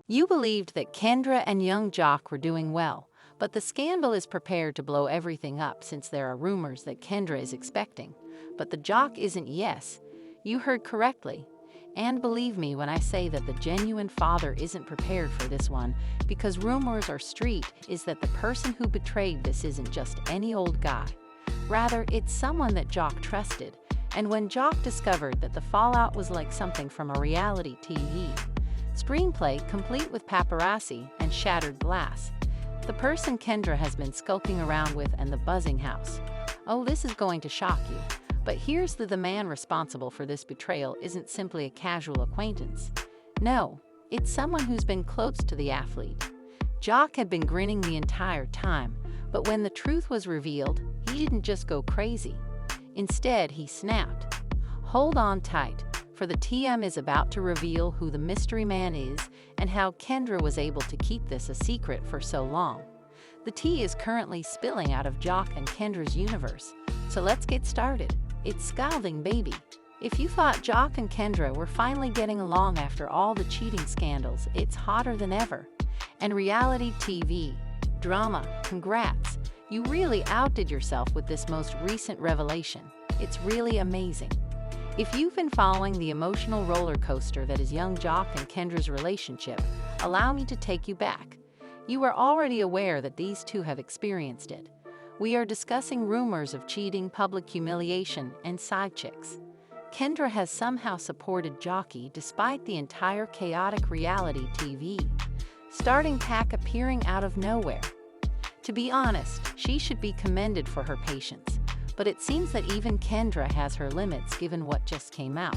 You believed that Kendra and Yung Joc were doing well, but the scandal is prepared to blow everything up since there are rumors that Kendra is expecting. But the Joc isn't. Yes, you heard correctly. And believe me when I say that the genuine father isn't prepared for this one, because rumors are street is that the person who betrayed this isn't just any old guy. Rather, it's someone that Joc trusted. And when Joc discovered that the fallout was like something from a reality TV screenplay complete with paparazzi and shattered glass, the person Kendra has been skulking around with and the buzzing house. Oh, this is going to shock you. But here's the man responsible for this betrayal isn't simply a casual acquaintance. No, it's someone who's been close to the athlete. Joc had been grinning the entire time, but when the truth was revealed, he didn't just go crazy. Instead, he snapped. Hold on tight, for the TM is about to reveal who the mystery man is and how Kendra was able to keep this a secret for so long. The tea is currently spilling out of Joc and Kendra's universe, so let's get started. It's scalding, baby. If you thought Joc and Kendra were finally getting along after all the cheating scandals, it's hotter than ever. And reality TV drama, congrats. You really outdid yourself with this most recent revelation. It's really amazing. If you've been following the emotional roller coaster that is Yung Joc and Kendra's relationship, allow me to take you back. You are already aware that these two have experienced it. We are discussing rumors of cheating, public humiliation, and side chicks. Kendra has somehow supported Joc despite the entire chaotic reality TV starting pack appearing out of nowhere. To be honest, she should be commended for her patience, but it seems that even Kendra has her limits given what just came out.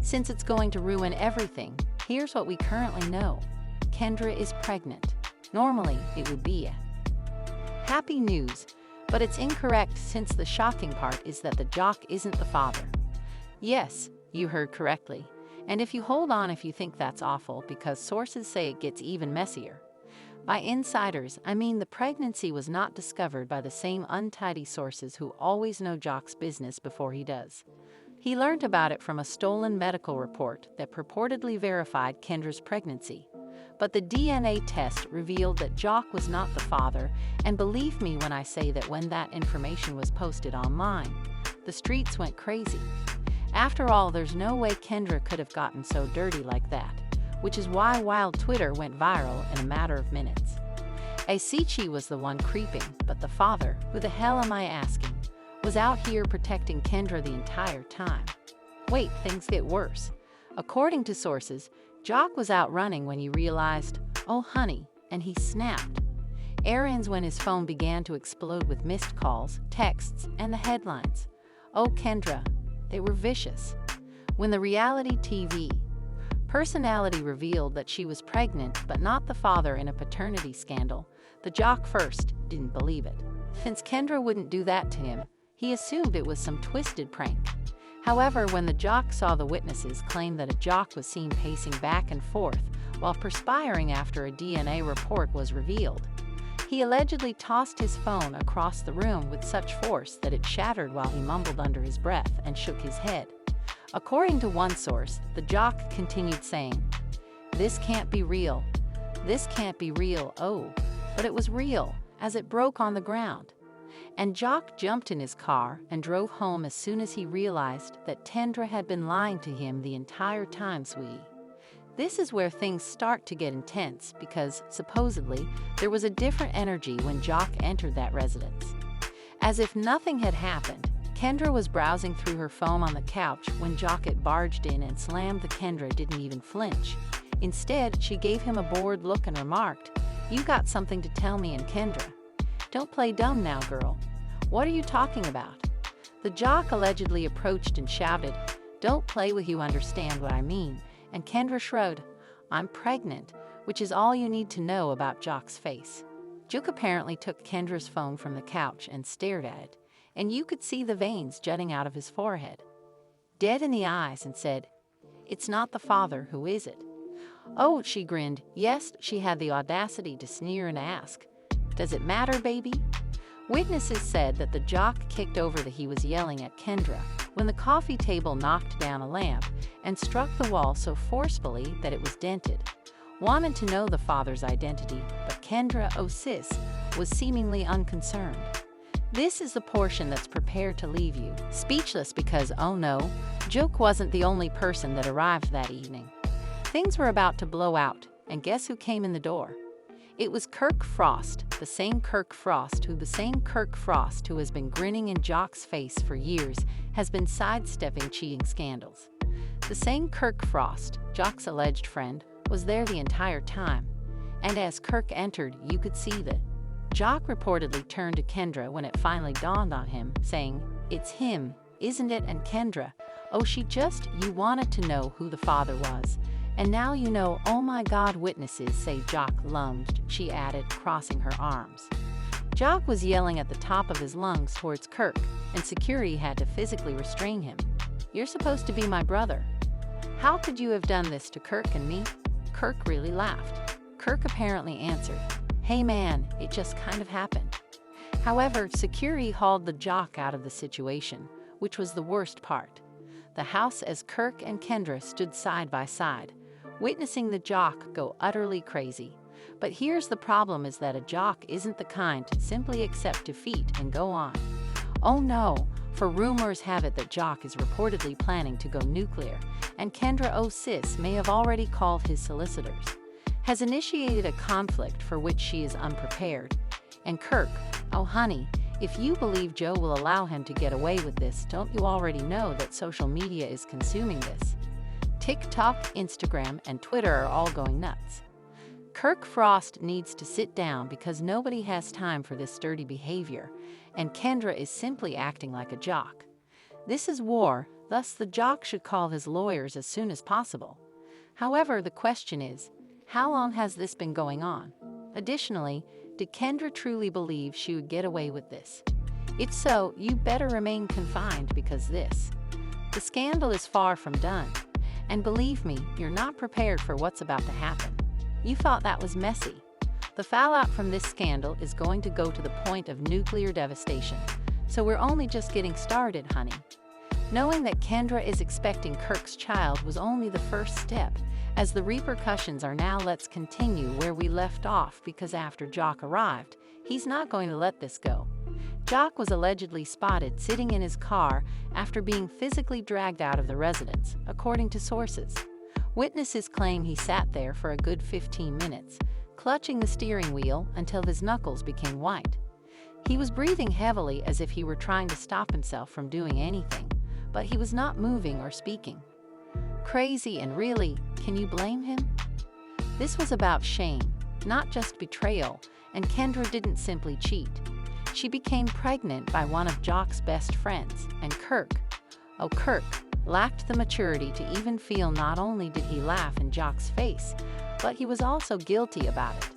Since it's going to ruin everything, here's what we currently know. Kendra is pregnant. Normally, it would be happy news, but it's incorrect since the shocking part is that the Joc isn't the father. Yes, you heard correctly. And if you hold on if you think that's awful, because sources say it gets even messier. By insiders, I mean the pregnancy was not discovered by the same untidy sources who always know Joc's business before he does. He learned about it from a stolen medical report that purportedly verified Kendra's pregnancy. But the DNA test revealed that Joc was not the father, and believe me when I say that when that information was posted online, the streets went crazy. After all, there's no way Kendra could have gotten so dirty like that, which is why wild Twitter went viral in a matter of minutes. Asichi was the one creeping, but the father, who the hell am I asking, was out here protecting Kendra the entire time. Wait, things get worse. According to sources, Joc was out running when he realized, oh honey, and he snapped. Ends when his phone began to explode with missed calls, texts, and the headlines. Oh Kendra, they were vicious. When the reality TV personality revealed that she was pregnant but not the father in a paternity scandal, the Joc first didn't believe it. Since Kendra wouldn't do that to him, he assumed it was some twisted prank. However, when the Joc saw the witnesses claim that a Joc was seen pacing back and forth while perspiring after a DNA report was revealed, he allegedly tossed his phone across the room with such force that it shattered while he mumbled under his breath and shook his head. According to one source, the Joc continued saying, "This can't be real. This can't be real." Oh, but it was real, as it broke on the ground. And Joc jumped in his car and drove home as soon as he realized that Kendra had been lying to him the entire time, sweetie. This is where things start to get intense because, supposedly, there was a different energy when Joc entered that residence. As if nothing had happened, Kendra was browsing through her phone on the couch when Joc barged in and slammed. The Kendra didn't even flinch. Instead, she gave him a bored look and remarked, "You got something to tell me and Kendra. Don't play dumb now, girl. What are you talking about?" The Joc allegedly approached and shouted, "Don't play with you, understand what I mean?" And Kendra shrugged, "I'm pregnant," which is all you need to know about Joc's face. Joc apparently took Kendra's phone from the couch and stared at it, and you could see the veins jutting out of his forehead. Dead in the eyes, and said, "It's not the father, who is it?" "Oh," she grinned. Yes, she had the audacity to sneer and ask, "Does it matter, baby?" Witnesses said that the Joc kicked over that he was yelling at Kendra when the coffee table knocked down a lamp and struck the wall so forcefully that it was dented. wanted to know the father's identity, but Kendra, oh sis, was seemingly unconcerned. This is the portion that's prepared to leave you speechless because, oh no, Joc wasn't the only person that arrived that evening. Things were about to blow out, and guess who came in the door? It was Kirk Frost, the same Kirk Frost who has been grinning in Joc's face for years, has been sidestepping cheating scandals. The same Kirk Frost, Joc's alleged friend, was there the entire time, and as Kirk entered, you could see that. Joc reportedly turned to Kendra when it finally dawned on him, saying, "It's him, isn't it?" And Kendra, "Oh, you wanted to know who the father was. And now you know, oh my God, witnesses say Joc lunged," she added, crossing her arms. Joc was yelling at the top of his lungs towards Kirk, and security had to physically restrain him. "You're supposed to be my brother. How could you have done this to Kirk and me?" Kirk really laughed. Kirk apparently answered, "Hey man, it just kind of happened." However, security hauled the Joc out of the situation, which was the worst part. The house as Kirk and Kendra stood side by side, witnessing the Joc go utterly crazy. But here's the problem is that a Joc isn't the kind to simply accept defeat and go on. Oh no, for rumors have it that Joc is reportedly planning to go nuclear, and Kendra, oh sis, may have already called his solicitors, has initiated a conflict for which she is unprepared. And Kirk, oh honey, if you believe Joe will allow him to get away with this, don't you already know that social media is consuming this? TikTok, Instagram, and Twitter are all going nuts. Kirk Frost needs to sit down because nobody has time for this dirty behavior, and Kendra is simply acting like a Joc. This is war, thus the Joc should call his lawyers as soon as possible. However, the question is, how long has this been going on? Additionally, did Kendra truly believe she would get away with this? If so, you better remain confined because the scandal is far from done. And believe me, you're not prepared for what's about to happen. You thought that was messy. The fallout from this scandal is going to go to the point of nuclear devastation. So we're only just getting started, honey. Knowing that Kendra is expecting Kirk's child was only the first step, as the repercussions are now. Let's continue where we left off because after Joc arrived, he's not going to let this go. Joc was allegedly spotted sitting in his car after being physically dragged out of the residence, according to sources. Witnesses claim he sat there for a good 15 minutes, clutching the steering wheel until his knuckles became white. He was breathing heavily as if he were trying to stop himself from doing anything, but he was not moving or speaking. Crazy, and really, can you blame him? This was about shame, not just betrayal, and Kendra didn't simply cheat. She became pregnant by one of Joc's best friends, and Kirk, lacked the maturity to even feel. Not only did he laugh in Joc's face, but he was also guilty about it.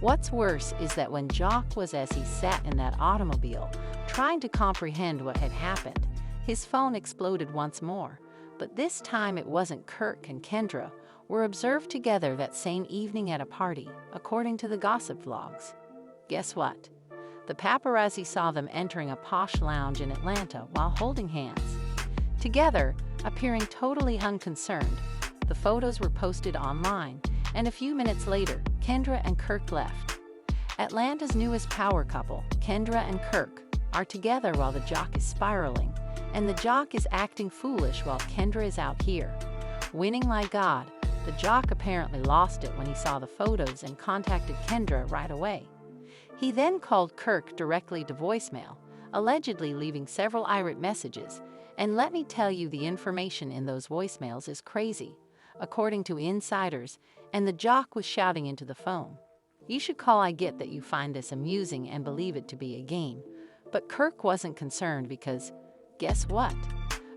What's worse is that when Joc was as he sat in that automobile, trying to comprehend what had happened, his phone exploded once more. But this time it wasn't. Kirk and Kendra were observed together that same evening at a party, according to the gossip vlogs. Guess what? The paparazzi saw them entering a posh lounge in Atlanta while holding hands. Together, appearing totally unconcerned, the photos were posted online, and a few minutes later, Kendra and Kirk left. Atlanta's newest power couple, Kendra and Kirk, are together while the Joc is spiraling, and the Joc is acting foolish while Kendra is out here winning like God. The Joc apparently lost it when he saw the photos and contacted Kendra right away. He then called Kirk directly to voicemail, allegedly leaving several irate messages, and let me tell you, the information in those voicemails is crazy, according to insiders, and the Joc was shouting into the phone. "You should call. I get that you find this amusing and believe it to be a game." But Kirk wasn't concerned because, guess what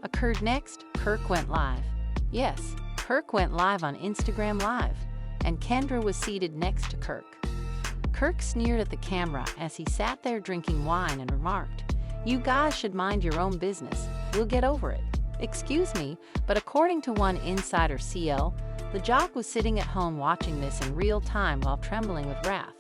occurred next? Kirk went live. Yes, Kirk went live on Instagram Live, and Kendra was seated next to Kirk. Kirk sneered at the camera as he sat there drinking wine and remarked, "You guys should mind your own business. We'll get over it." Excuse me, but according to one insider CL, the Joc was sitting at home watching this in real time while trembling with wrath.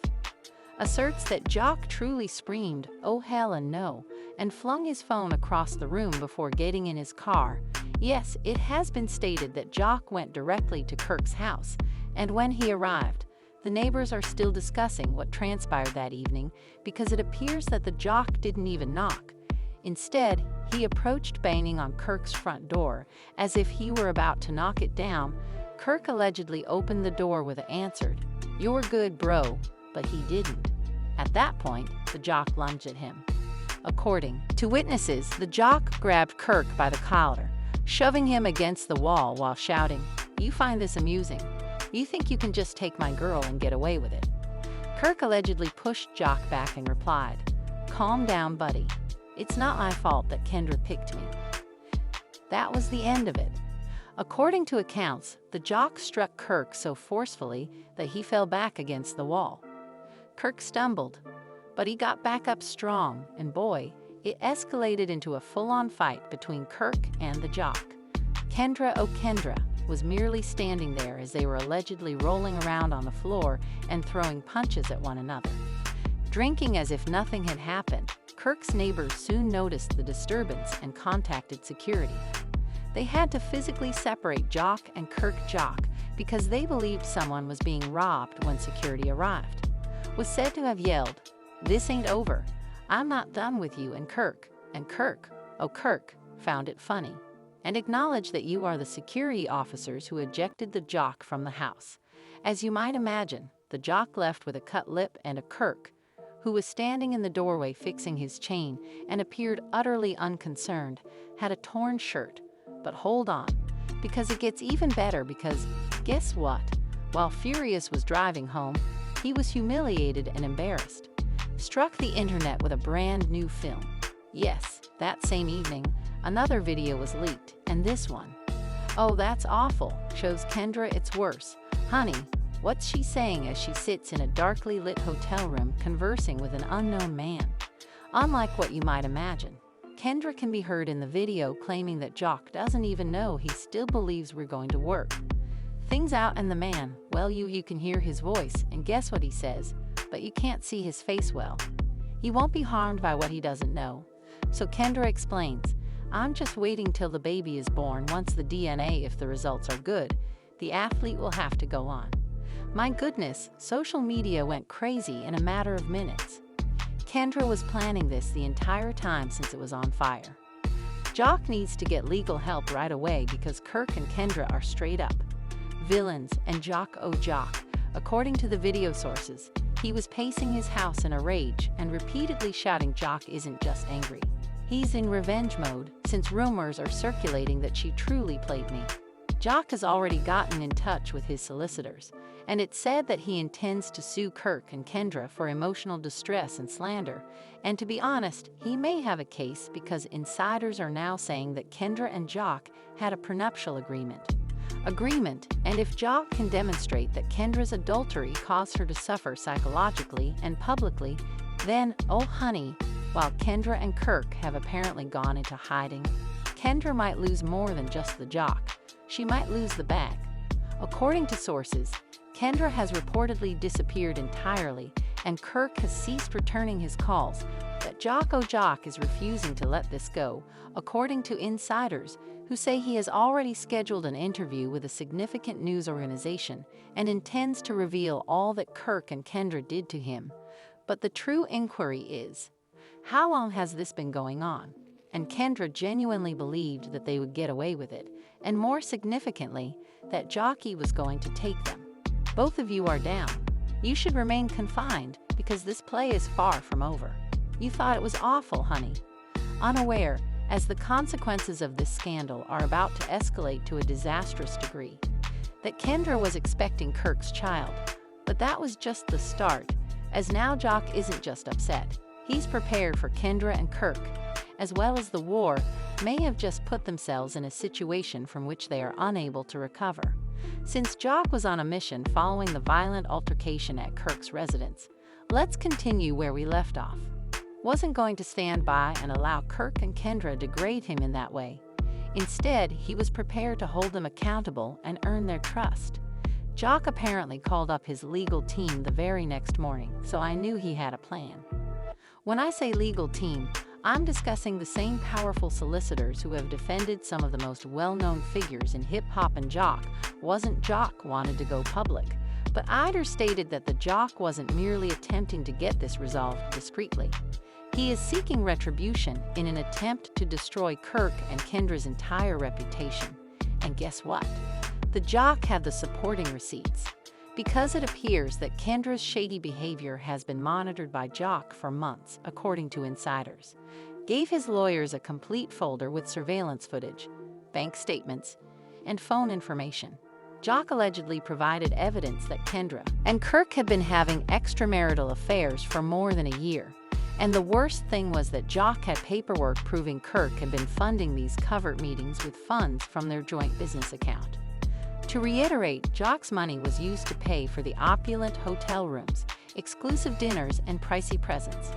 Asserts that Joc truly screamed, "Oh hell and no," and flung his phone across the room before getting in his car. Yes, it has been stated that Joc went directly to Kirk's house And when he arrived, the neighbors are still discussing what transpired that evening because it appears that the jock didn't even knock. Instead, he approached banging on Kirk's front door as if he were about to knock it down. Kirk allegedly opened the door with an answered, "You're good, bro," but he didn't. At that point, the jock lunged at him. According to witnesses, the jock grabbed Kirk by the collar, shoving him against the wall while shouting, "You find this amusing? You think you can just take my girl and get away with it?" Kirk allegedly pushed Joc back and replied, "Calm down, buddy. It's not my fault that Kendra picked me." That was the end of it. According to accounts, the jock struck Kirk so forcefully that he fell back against the wall. Kirk stumbled, but he got back up strong, and boy, it escalated into a full-on fight between Kirk and the jock. Kendra was merely standing there as they were allegedly rolling around on the floor and throwing punches at one another. Drinking as if nothing had happened, Kirk's neighbors soon noticed the disturbance and contacted security. They had to physically separate Joc and Kirk Joc because they believed someone was being robbed when security arrived. Was said to have yelled, "This ain't over. I'm not done with you and Kirk." And Kirk found it funny and acknowledged that you are the security officers who ejected the jock from the house. As you might imagine, the jock left with a cut lip, and a Kirk, who was standing in the doorway fixing his chain and appeared utterly unconcerned, had a torn shirt. But hold on, because it gets even better, because guess what? While Furious was driving home, he was humiliated and embarrassed. Struck the internet with a brand new film. Yes, that same evening, another video was leaked, and this one, "Oh, that's awful," shows Kendra it's worse. Honey, what's she saying as she sits in a darkly lit hotel room conversing with an unknown man? Unlike what you might imagine, Kendra can be heard in the video claiming that Joc doesn't even know he still believes we're going to work. Things out and the man, well, you can hear his voice and guess what he says, but you can't see his face well. He won't be harmed by what he doesn't know. So Kendra explains, "I'm just waiting till the baby is born. Once the DNA, if the results are good, the athlete will have to go on." My goodness, social media went crazy in a matter of minutes. Kendra was planning this the entire time since it was on fire. Joc needs to get legal help right away because Kirk and Kendra are straight up villains, and Joc, according to the video sources, he was pacing his house in a rage and repeatedly shouting, "Joc isn't just angry. He's in revenge mode, since rumors are circulating that she truly played me." Joc has already gotten in touch with his solicitors, and it's said that he intends to sue Kirk and Kendra for emotional distress and slander. And to be honest, he may have a case because insiders are now saying that Kendra and Joc had a prenuptial agreement. And if Joc can demonstrate that Kendra's adultery caused her to suffer psychologically and publicly, then, oh honey, while Kendra and Kirk have apparently gone into hiding, Kendra might lose more than just the Joc. She might lose the bag. According to sources, Kendra has reportedly disappeared entirely, and Kirk has ceased returning his calls. But Joc is refusing to let this go, according to insiders, who say he has already scheduled an interview with a significant news organization and intends to reveal all that Kirk and Kendra did to him. But the true inquiry is, how long has this been going on? And Kendra genuinely believed that they would get away with it, and more significantly, that Joc was going to take them. Both of you are down. You should remain confined because this play is far from over. You thought it was awful, honey. Unaware, as the consequences of this scandal are about to escalate to a disastrous degree, that Kendra was expecting Kirk's child. But that was just the start, as now Joc isn't just upset. He's prepared for Kendra and Kirk, as well as the war, may have just put themselves in a situation from which they are unable to recover. Since Joc was on a mission following the violent altercation at Kirk's residence, let's continue where we left off. Wasn't going to stand by and allow Kirk and Kendra degrade him in that way. Instead, he was prepared to hold them accountable and earn their trust. Joc apparently called up his legal team the very next morning, so I knew he had a plan. When I say legal team, I'm discussing the same powerful solicitors who have defended some of the most well-known figures in hip-hop, and Joc wasn't. Joc wanted to go public, but Eider stated that the Joc wasn't merely attempting to get this resolved discreetly. He is seeking retribution in an attempt to destroy Kirk and Kendra's entire reputation. And guess what? The Joc had the supporting receipts. Because it appears that Kendra's shady behavior has been monitored by Joc for months, according to insiders, gave his lawyers a complete folder with surveillance footage, bank statements, and phone information. Joc allegedly provided evidence that Kendra and Kirk had been having extramarital affairs for more than a year. And the worst thing was that Joc had paperwork proving Kirk had been funding these covert meetings with funds from their joint business account. To reiterate, Joc's money was used to pay for the opulent hotel rooms, exclusive dinners, and pricey presents.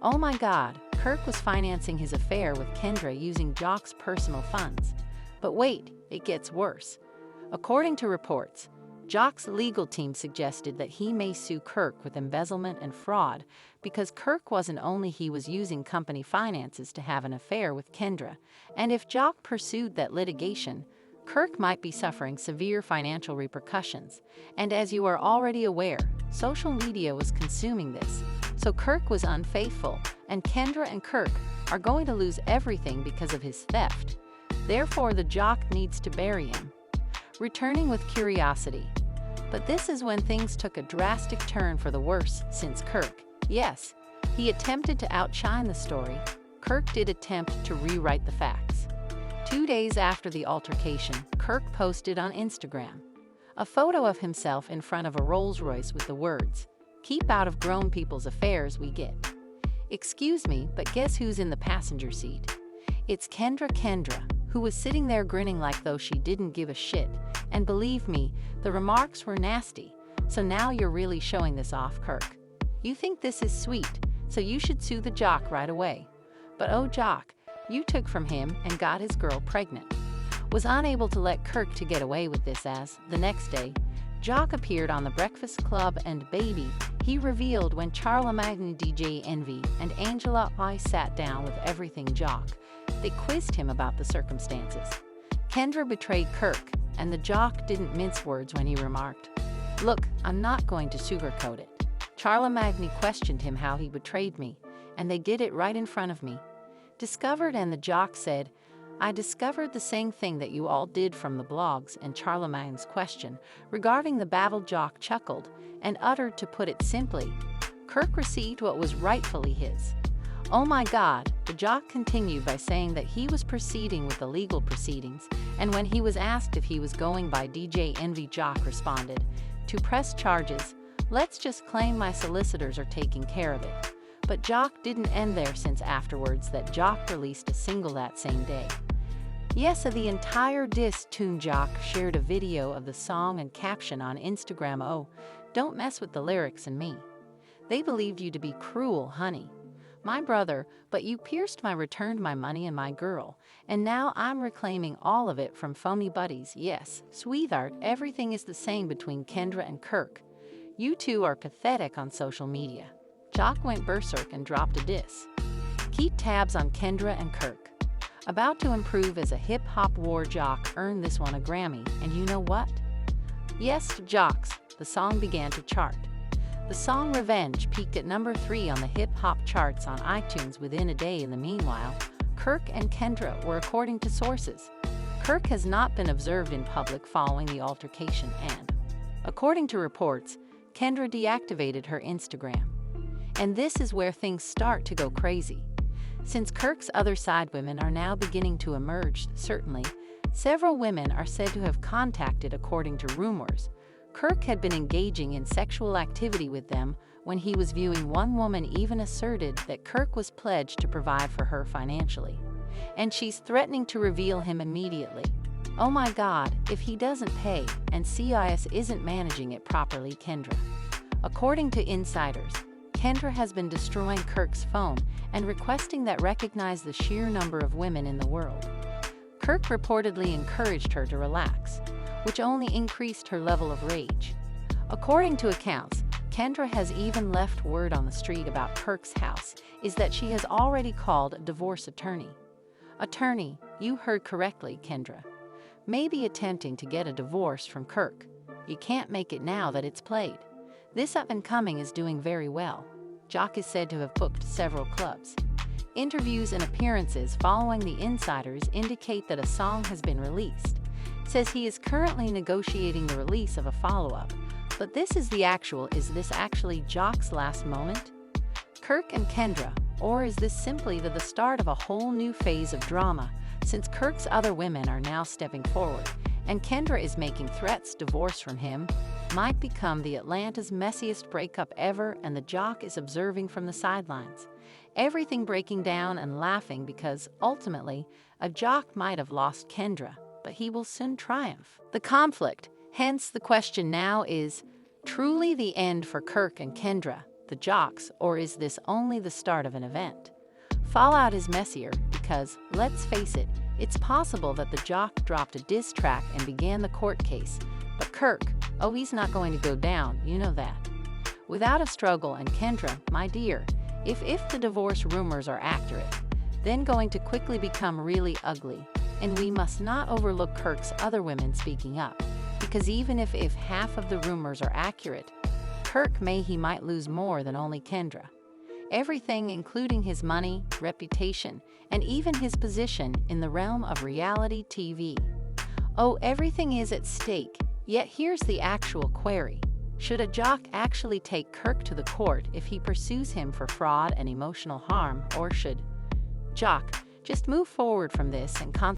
Oh my God, Kirk was financing his affair with Kendra using Joc's personal funds. But wait, it gets worse. According to reports, Joc's legal team suggested that he may sue Kirk with embezzlement and fraud because Kirk wasn't only he was using company finances to have an affair with Kendra, and if Joc pursued that litigation, Kirk might be suffering severe financial repercussions. And as you are already aware, social media was consuming this. So Kirk was unfaithful, and Kendra and Kirk are going to lose everything because of his theft. Therefore, the Joc needs to bury him. Returning with curiosity. But this is when things took a drastic turn for the worse, since Kirk, yes, he attempted to outshine the story. Kirk did attempt to rewrite the facts. 2 days after the altercation, Kirk posted on Instagram a photo of himself in front of a Rolls-Royce with the words, "Keep out of grown people's affairs, we get." Excuse me, but guess who's in the passenger seat? It's Kendra, who was sitting there grinning like though she didn't give a shit. And believe me, the remarks were nasty. So now you're really showing this off, Kirk. You think this is sweet, so you should sue the Joc right away. But oh Joc, you took from him and got his girl pregnant. Was unable to let Kirk to get away with this as, the next day, Joc appeared on The Breakfast Club and baby, he revealed when Charlamagne, DJ Envy, and Angela I sat down with everything Joc. They quizzed him about the circumstances. Kendra betrayed Kirk, and the Joc didn't mince words when he remarked, "Look, I'm not going to sugarcoat it." Charlamagne questioned him how he betrayed me, and they did it right in front of me. Discovered, and the Joc said, "I discovered the same thing that you all did from the blogs," and Charlemagne's question regarding the baffled Joc chuckled and uttered, to put it simply, Kirk received what was rightfully his. Oh my God, the Joc continued by saying that he was proceeding with the legal proceedings, and when he was asked if he was going by DJ Envy, Joc responded, "To press charges, let's just claim my solicitors are taking care of it." But Joc didn't end there, since afterwards that Joc released a single that same day. Yes, of the entire diss tune, Joc shared a video of the song and caption on Instagram, "Oh, don't mess with the lyrics and me. They believed you to be cruel, honey. My brother, but you pierced my, returned my money and my girl, and now I'm reclaiming all of it from phony buddies. Yes, sweetheart, everything is the same between Kendra and Kirk. You two are pathetic on social media." Joc went berserk and dropped a diss. Keep tabs on Kendra and Kirk. About to improve as a hip-hop war, Joc earned this one a Grammy, and you know what? Yes, Joc's, the song began to chart. The song Revenge peaked at number 3 on the hip-hop charts on iTunes within a day. In the meanwhile, Kirk and Kendra were, according to sources. Kirk has not been observed in public following the altercation, and, according to reports, Kendra deactivated her Instagram. And this is where things start to go crazy. Since Kirk's other side women are now beginning to emerge, certainly, several women are said to have contacted. According to rumors, Kirk had been engaging in sexual activity with them when he was viewing. One woman even asserted that Kirk was pledged to provide for her financially, and she's threatening to reveal him immediately. Oh my God, if he doesn't pay, and CIS isn't managing it properly, Kendra. According to insiders, Kendra has been destroying Kirk's phone and requesting that recognize the sheer number of women in the world. Kirk reportedly encouraged her to relax, which only increased her level of rage. According to accounts, Kendra has even left word on the street about Kirk's house is that she has already called a divorce attorney. Attorney, you heard correctly, Kendra. Maybe attempting to get a divorce from Kirk. You can't make it now that it's played. This up-and-coming is doing very well. Joc is said to have booked several clubs. Interviews and appearances following the insiders indicate that a song has been released. Says he is currently negotiating the release of a follow-up. But is this actually Joc's last moment? Kirk and Kendra, or is this simply the start of a whole new phase of drama, since Kirk's other women are now stepping forward, and Kendra is making threats divorce from him, might become the Atlanta's messiest breakup ever, and the Joc is observing from the sidelines. Everything breaking down and laughing because, ultimately, a Joc might have lost Kendra, but he will soon triumph. The conflict, hence the question now is, truly the end for Kirk and Kendra, the Jocs, or is this only the start of an event? Fallout is messier because, let's face it, it's possible that the Joc dropped a diss track and began the court case, but Kirk, oh, he's not going to go down, you know that. Without a struggle, and Kendra, my dear, if the divorce rumors are accurate, then going to quickly become really ugly, and we must not overlook Kirk's other women speaking up, because even if half of the rumors are accurate, Kirk might lose more than only Kendra. Everything, including his money, reputation, and even his position in the realm of reality TV. Oh, everything is at stake, yet here's the actual query. Should a Joc actually take Kirk to the court if he pursues him for fraud and emotional harm, or should Joc just move forward from this and